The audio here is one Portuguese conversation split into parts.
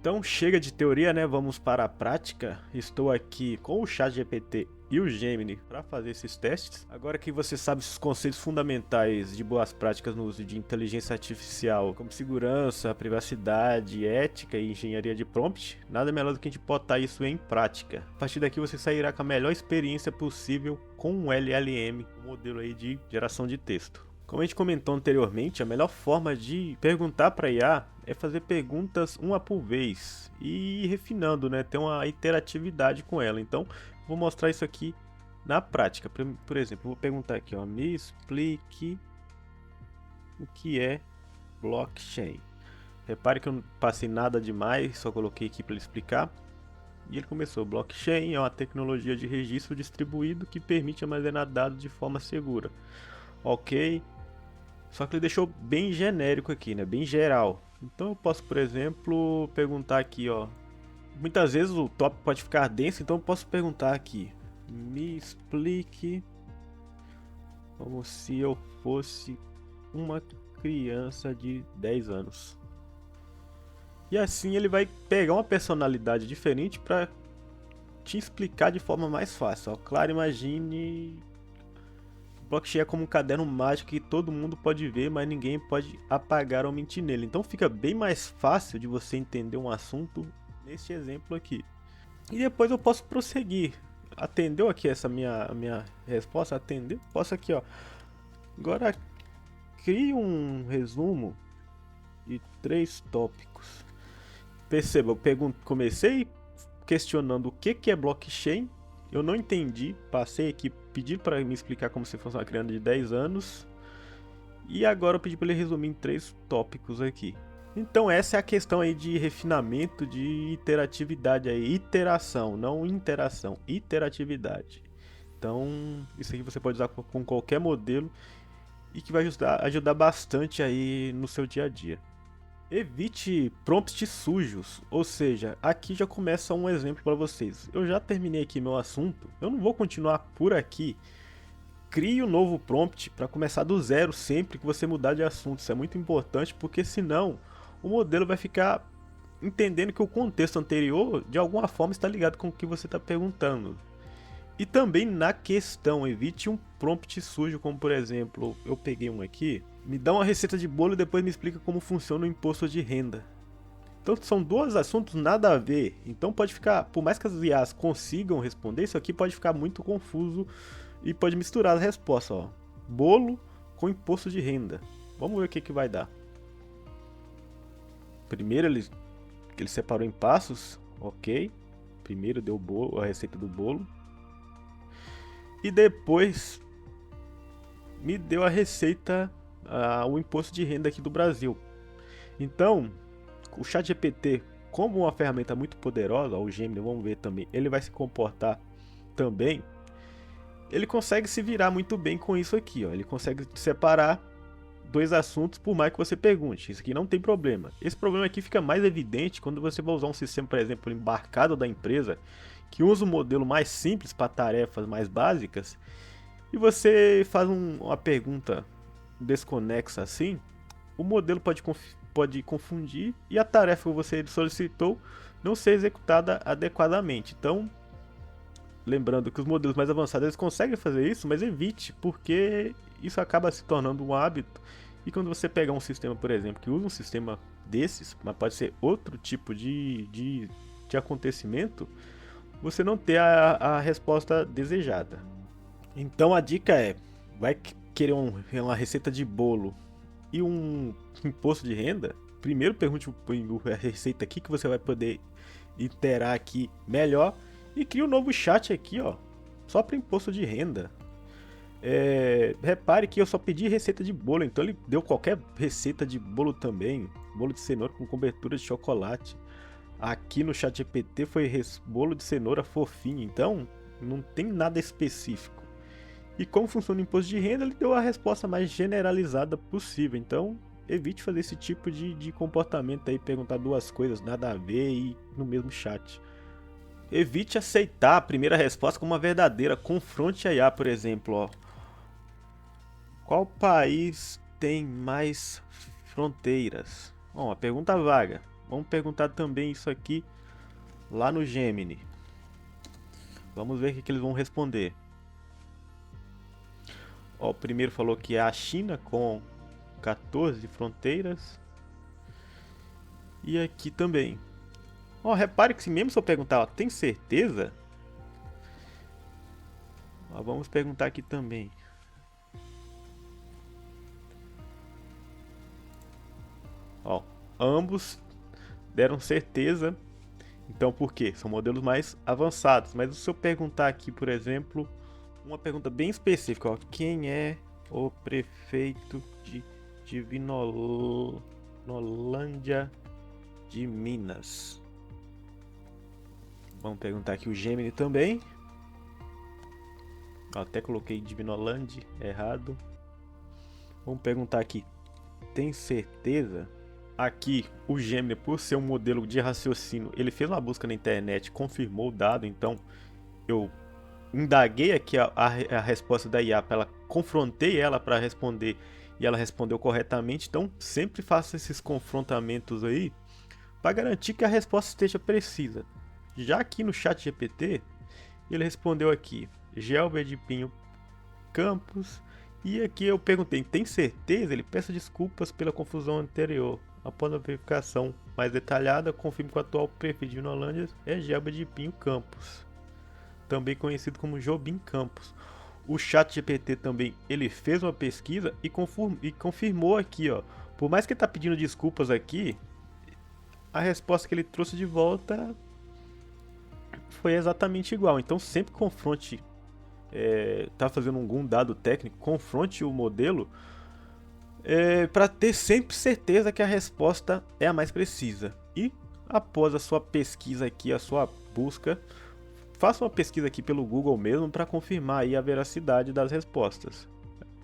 Então chega de teoria, né? Vamos para a prática. Estou aqui com o ChatGPT e o Gemini para fazer esses testes. Agora que você sabe os conceitos fundamentais de boas práticas no uso de inteligência artificial, como segurança, privacidade, ética e engenharia de prompt, nada melhor do que a gente botar isso em prática. A partir daqui você sairá com a melhor experiência possível com um LLM, um modelo aí de geração de texto. Como a gente comentou anteriormente, a melhor forma de perguntar para a IA é fazer perguntas uma por vez e ir refinando, né? Ter uma interatividade com ela. Então, vou mostrar isso aqui na prática. Por exemplo, vou perguntar aqui, ó, me explique o que é blockchain. Repare que eu não passei nada demais, só coloquei aqui para ele explicar. E ele começou: blockchain é uma tecnologia de registro distribuído que permite armazenar dados de forma segura. Ok. Só que ele deixou bem genérico aqui, né? Bem geral. Então eu posso, por exemplo, perguntar aqui, ó. Muitas vezes o tópico pode ficar denso, então eu posso perguntar aqui: me explique como se eu fosse uma criança de 10 anos. E assim ele vai pegar uma personalidade diferente para te explicar de forma mais fácil. Ó, claro, imagine blockchain é como um caderno mágico que todo mundo pode ver, mas ninguém pode apagar ou mentir nele. Então fica bem mais fácil de você entender um assunto nesse exemplo aqui. E depois eu posso prosseguir. Atendeu aqui essa minha resposta? Atendeu? Posso aqui, ó. Agora crie um resumo de 3 tópicos. Perceba, eu comecei questionando o que é blockchain. Eu não entendi, passei aqui, pedi para me explicar como se fosse uma criança de 10 anos. E agora eu pedi para ele resumir em 3 tópicos aqui. Então essa é a questão aí de refinamento, de interatividade aí, iteração, não interação, interatividade. Então isso aqui você pode usar com qualquer modelo e que vai ajudar bastante aí no seu dia a dia. Evite prompts sujos, ou seja, aqui já começa um exemplo para vocês. Eu já terminei aqui meu assunto, eu não vou continuar por aqui. Crie um novo prompt para começar do zero sempre que você mudar de assunto. Isso é muito importante porque senão o modelo vai ficar entendendo que o contexto anterior de alguma forma está ligado com o que você está perguntando. E também na questão, evite um prompt sujo, como por exemplo, eu peguei um aqui, me dá uma receita de bolo e depois me explica como funciona o imposto de renda. Então são 2 assuntos nada a ver, então pode ficar, por mais que as IAs consigam responder, isso aqui pode ficar muito confuso e pode misturar as respostas, ó. Bolo com imposto de renda. Vamos ver o que vai dar. Primeiro ele separou em passos, ok. Primeiro deu a receita do bolo. E depois me deu a receita, o imposto de renda aqui do Brasil. Então, o ChatGPT, como uma ferramenta muito poderosa, o Gemini, vamos ver também, ele vai se comportar também. Ele consegue se virar muito bem com isso aqui, ó. Ele consegue separar 2 assuntos por mais que você pergunte. Isso aqui não tem problema. Esse problema aqui fica mais evidente quando você vai usar um sistema, por exemplo, embarcado da empresa, que usa um modelo mais simples para tarefas mais básicas, e você faz uma pergunta desconexa assim, o modelo pode confundir e a tarefa que você solicitou não ser executada adequadamente. Então, lembrando que os modelos mais avançados eles conseguem fazer isso, mas evite, porque isso acaba se tornando um hábito. E quando você pegar um sistema, por exemplo, que usa um sistema desses, mas pode ser outro tipo de acontecimento, você não ter a resposta desejada. Então a dica é: vai querer uma receita de bolo e um imposto de renda? Primeiro pergunte a receita aqui que você vai poder iterar aqui melhor. E cria um novo chat aqui, ó, só para imposto de renda. Repare que eu só pedi receita de bolo, então ele deu qualquer receita de bolo também. Bolo de cenoura com cobertura de chocolate. Aqui no ChatGPT foi bolo de cenoura fofinho, então não tem nada específico. E como funciona o imposto de renda, ele deu a resposta mais generalizada possível. Então evite fazer esse tipo de comportamento aí, perguntar 2 coisas nada a ver e no mesmo chat. Evite aceitar a primeira resposta como uma verdadeira. Confronte a IA, por exemplo, ó. Qual país tem mais fronteiras? Bom, uma pergunta vaga. Vamos perguntar também isso aqui lá no Gemini. Vamos ver o que eles vão responder. Ó, o primeiro falou que é a China com 14 fronteiras. E aqui também. Ó, repare que se mesmo se eu perguntar, ó, tem certeza? Ó, vamos perguntar aqui também. Ó, ambos deram certeza. Então por quê? São modelos mais avançados. Mas se eu perguntar aqui, por exemplo, uma pergunta bem específica, ó, quem é o prefeito de Divinolândia de Minas? Vamos perguntar aqui o Gemini também. Ó, até coloquei Divinolândia errado. Vamos perguntar aqui, tem certeza? Aqui o Gemini, por ser um modelo de raciocínio, ele fez uma busca na internet, confirmou o dado, então eu indaguei aqui a resposta da IA, ela confrontei ela para responder e ela respondeu corretamente. Então sempre faça esses confrontamentos aí para garantir que a resposta esteja precisa. Já aqui no chat GPT, ele respondeu aqui, Gelber de Pinho Campos, e aqui eu perguntei, tem certeza? Ele peça desculpas pela confusão anterior. Após a verificação mais detalhada, confirmo que o atual prefeito de Divinolândia é Gelber de Pinho Campos, também conhecido como Jobim Campos. O ChatGPT também ele fez uma pesquisa e confirmou aqui, ó. Por mais que ele está pedindo desculpas aqui, a resposta que ele trouxe de volta foi exatamente igual. Então sempre confronte, tá fazendo algum dado técnico, confronte o modelo para ter sempre certeza que a resposta é a mais precisa. E após a sua pesquisa aqui, a sua busca, faça uma pesquisa aqui pelo Google mesmo para confirmar aí a veracidade das respostas.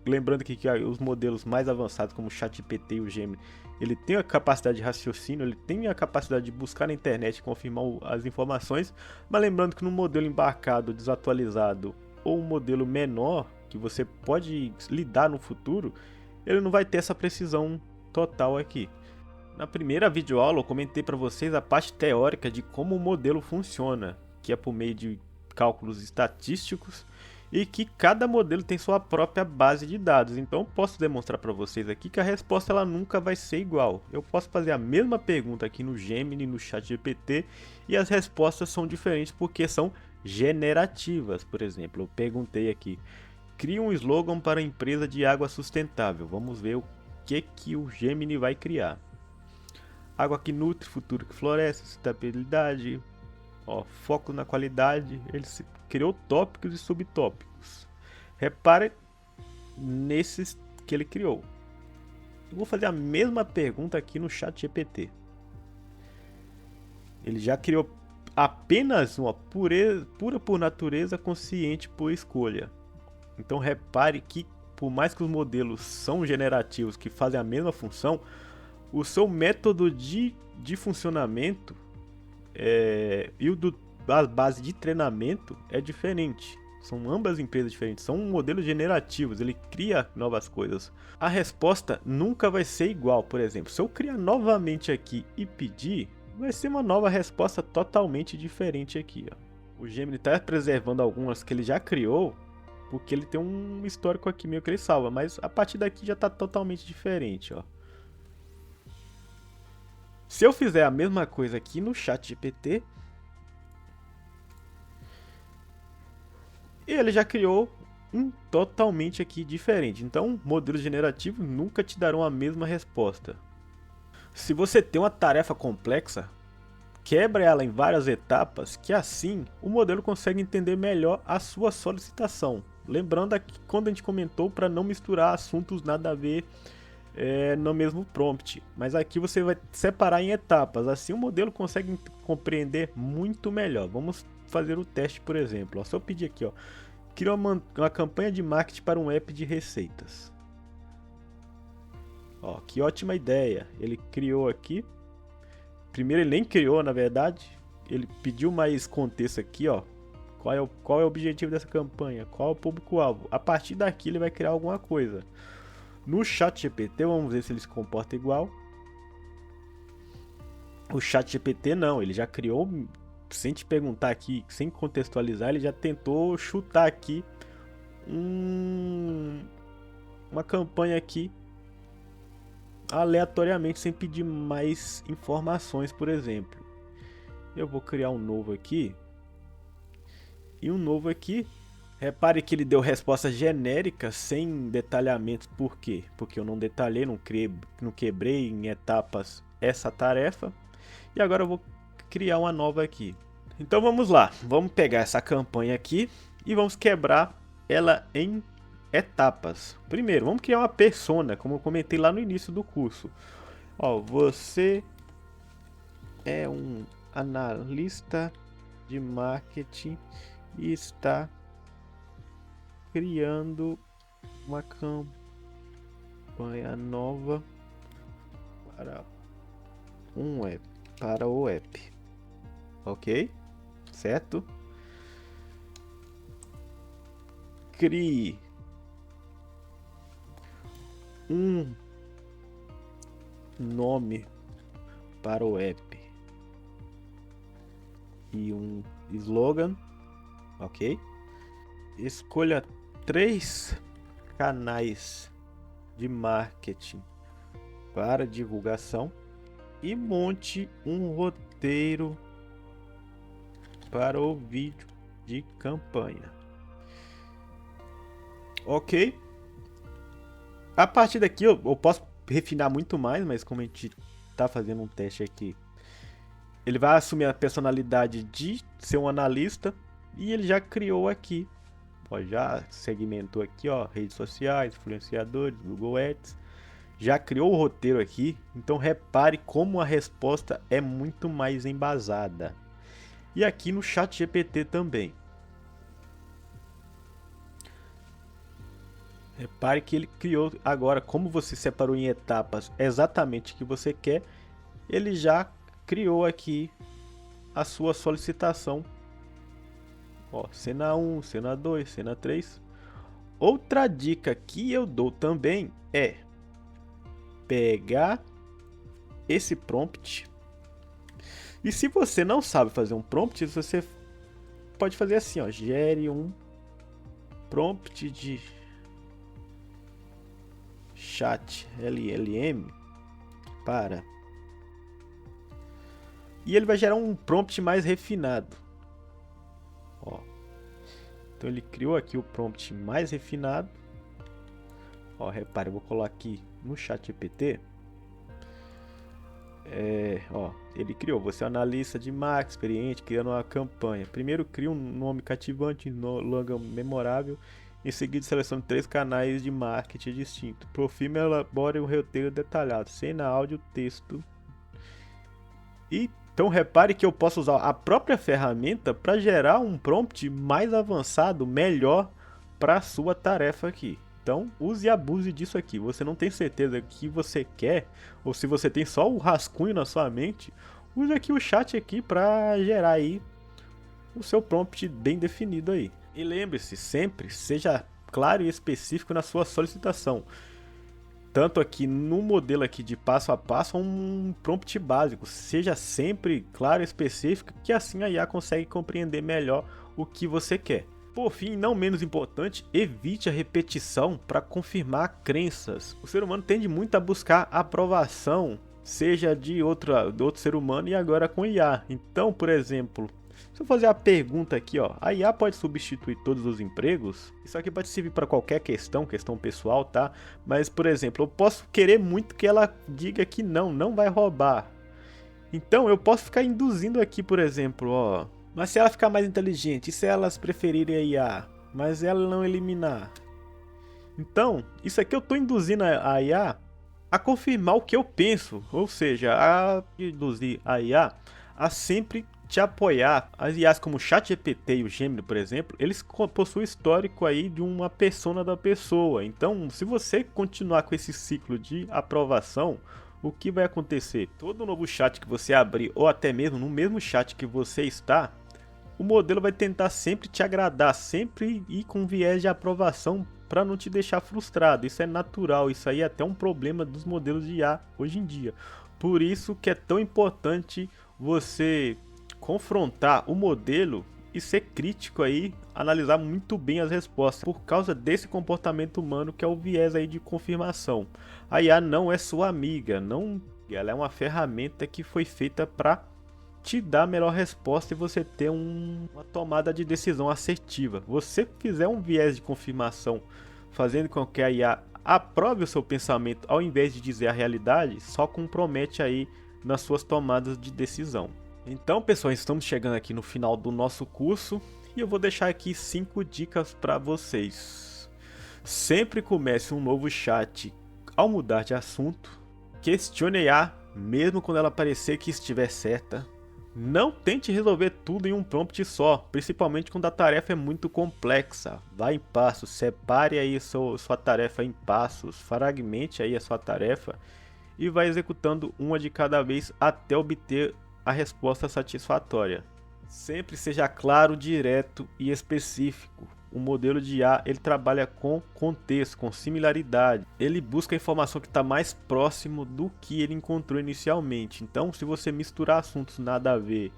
Lembrando que os modelos mais avançados como o ChatGPT e o Gemini, ele tem a capacidade de raciocínio, ele tem a capacidade de buscar na internet e confirmar as informações, mas lembrando que no modelo embarcado, desatualizado ou um modelo menor que você pode lidar no futuro, ele não vai ter essa precisão total aqui. Na primeira videoaula eu comentei para vocês a parte teórica de como o modelo funciona, que é por meio de cálculos estatísticos e que cada modelo tem sua própria base de dados. Então eu posso demonstrar para vocês aqui que a resposta ela nunca vai ser igual. Eu posso fazer a mesma pergunta aqui no Gemini, no ChatGPT, e as respostas são diferentes porque são generativas. Por exemplo, eu perguntei aqui, cria um slogan para a empresa de água sustentável. Vamos ver o que o Gemini vai criar. Água que nutre, futuro que floresce, sustentabilidade, ó, foco na qualidade. Ele criou tópicos e subtópicos. Repare nesses que ele criou. Eu vou fazer a mesma pergunta aqui no ChatGPT. Ele já criou apenas uma pura por natureza, consciente por escolha. Então repare que por mais que os modelos são generativos, que fazem a mesma função, o seu método de funcionamento e o da base de treinamento é diferente. São ambas empresas diferentes, são modelos generativos, ele cria novas coisas. A resposta nunca vai ser igual. Por exemplo, se eu criar novamente aqui e pedir, vai ser uma nova resposta totalmente diferente aqui, ó. O Gemini está preservando algumas que ele já criou, porque ele tem um histórico aqui meio que ele salva, mas a partir daqui já está totalmente diferente, ó. Se eu fizer a mesma coisa aqui no ChatGPT, ele já criou um totalmente aqui diferente. Então, modelos generativos nunca te darão a mesma resposta. Se você tem uma tarefa complexa, quebra ela em várias etapas, que assim o modelo consegue entender melhor a sua solicitação. Lembrando aqui quando a gente comentou para não misturar assuntos nada a ver no mesmo prompt, mas aqui você vai separar em etapas, assim o modelo consegue compreender muito melhor. Vamos fazer o teste, por exemplo. Ó, se eu pedir aqui, ó, cria uma campanha de marketing para um app de receitas. Ó, que ótima ideia, ele criou aqui. Primeiro ele nem criou, na verdade, ele pediu mais contexto aqui, ó. Qual é o objetivo dessa campanha? Qual é o público-alvo? A partir daqui ele vai criar alguma coisa. No ChatGPT, vamos ver se ele se comporta igual. O ChatGPT não, ele já criou, sem te perguntar aqui, sem contextualizar, ele já tentou chutar aqui uma campanha aqui aleatoriamente, sem pedir mais informações, por exemplo. Eu vou criar um novo aqui. E um novo aqui. Repare que ele deu resposta genérica, sem detalhamento. Por quê? Porque eu não detalhei, não quebrei em etapas essa tarefa. E agora eu vou criar uma nova aqui. Então vamos lá. Vamos pegar essa campanha aqui e vamos quebrar ela em etapas. Primeiro, vamos criar uma persona, como eu comentei lá no início do curso. Ó, você é um analista de marketing e está criando uma campanha nova para o app. Ok? Certo? Crie um nome para o app e um slogan, ok? Escolha 3 canais de marketing para divulgação e monte um roteiro para o vídeo de campanha. Ok? A partir daqui eu posso refinar muito mais, mas como a gente está fazendo um teste aqui, ele vai assumir a personalidade de ser um analista e ele já criou aqui, ó, já segmentou aqui, ó, redes sociais, influenciadores, Google Ads, já criou o roteiro aqui. Então repare como a resposta é muito mais embasada. E aqui no ChatGPT também. Repare que ele criou agora, como você separou em etapas exatamente o que você quer, ele já criou aqui a sua solicitação. Ó, cena 1, cena 2, cena 3. Outra dica que eu dou também é pegar esse prompt. E se você não sabe fazer um prompt, você pode fazer assim, ó, gere um prompt de chat LLM para, e ele vai gerar um prompt mais refinado. Ó. Então ele criou aqui o prompt mais refinado. Ó, repare, eu vou colocar aqui no ChatGPT. Ó, ele criou, você é analista de marketing experiente, criando uma campanha. Primeiro cria um nome cativante, slogan memorável. Em seguida selecione 3 canais de marketing distintos. Por fim, elabore um roteiro detalhado, cena, áudio, texto. Então repare que eu posso usar a própria ferramenta para gerar um prompt mais avançado, melhor para a sua tarefa aqui. Então use e abuse disso aqui. Você não tem certeza que você quer, ou se você tem só o rascunho na sua mente, use aqui o chat aqui para gerar aí o seu prompt bem definido aí. E lembre-se, sempre seja claro e específico na sua solicitação. Tanto aqui no modelo aqui de passo a passo, um prompt básico. Seja sempre claro e específico, que assim a IA consegue compreender melhor o que você quer. Por fim, não menos importante, evite a repetição para confirmar crenças. O ser humano tende muito a buscar aprovação, seja de outro ser humano e agora com IA. Então, por exemplo, se eu fazer a pergunta aqui, ó, a IA pode substituir todos os empregos? Isso aqui pode servir para qualquer questão pessoal, tá? Mas, por exemplo, eu posso querer muito que ela diga que não vai roubar. Então, eu posso ficar induzindo aqui, por exemplo, ó, mas se ela ficar mais inteligente, e se elas preferirem a IA, mas ela não eliminar? Então, isso aqui eu estou induzindo a IA a confirmar o que eu penso, ou seja, a induzir a IA a sempre te apoiar. As IAs como o ChatGPT e o Gemini, por exemplo, eles possuem histórico aí de uma persona da pessoa. Então, se você continuar com esse ciclo de aprovação, o que vai acontecer? Todo novo chat que você abrir, ou até mesmo no mesmo chat que você está, o modelo vai tentar sempre te agradar, sempre ir com viés de aprovação para não te deixar frustrado. Isso é natural, isso aí é até um problema dos modelos de IA hoje em dia. Por isso que é tão importante você confrontar o modelo e ser crítico aí, analisar muito bem as respostas, por causa desse comportamento humano que é o viés aí de confirmação. A IA não é sua amiga, não, ela é uma ferramenta que foi feita para te dar a melhor resposta e você ter uma tomada de decisão assertiva. Você fizer um viés de confirmação, fazendo com que a IA aprove o seu pensamento ao invés de dizer a realidade, só compromete aí nas suas tomadas de decisão. Então, pessoal, estamos chegando aqui no final do nosso curso e eu vou deixar aqui 5 dicas para vocês. Sempre comece um novo chat ao mudar de assunto. Questione a IA, mesmo quando ela parecer que estiver certa. Não tente resolver tudo em um prompt só, principalmente quando a tarefa é muito complexa. Vá em passos, separe aí sua tarefa em passos, fragmente aí a sua tarefa e vá executando uma de cada vez até obter a resposta satisfatória. Sempre seja claro, direto e específico. O modelo de IA ele trabalha com contexto, com similaridade. Ele busca a informação que está mais próximo do que ele encontrou inicialmente. Então, se você misturar assuntos nada a ver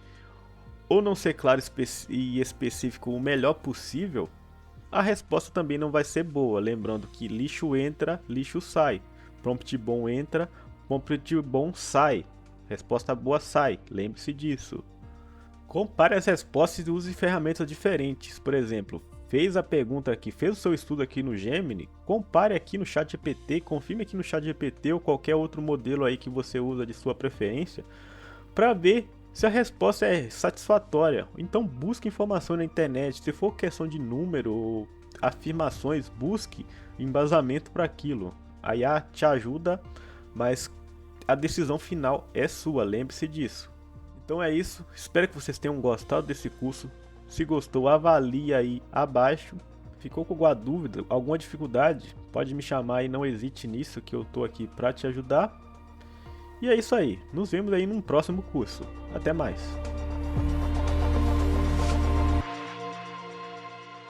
ou não ser claro e específico o melhor possível, a resposta também não vai ser boa. Lembrando que lixo entra, lixo sai. Prompt bom entra, prompt bom sai. Resposta boa sai, lembre-se disso. Compare as respostas e use ferramentas diferentes. Por exemplo, fez a pergunta aqui, fez o seu estudo aqui no Gemini, compare aqui no ChatGPT, confirme aqui no ChatGPT ou qualquer outro modelo aí que você usa de sua preferência, para ver se a resposta é satisfatória. Então busque informação na internet, se for questão de número ou afirmações, busque embasamento para aquilo. A IA te ajuda, mas a decisão final é sua, lembre-se disso. Então é isso, espero que vocês tenham gostado desse curso. Se gostou, avalie aí abaixo. Ficou com alguma dúvida, alguma dificuldade? Pode me chamar e não hesite nisso, que eu tô aqui para te ajudar. E é isso aí, nos vemos aí num próximo curso. Até mais!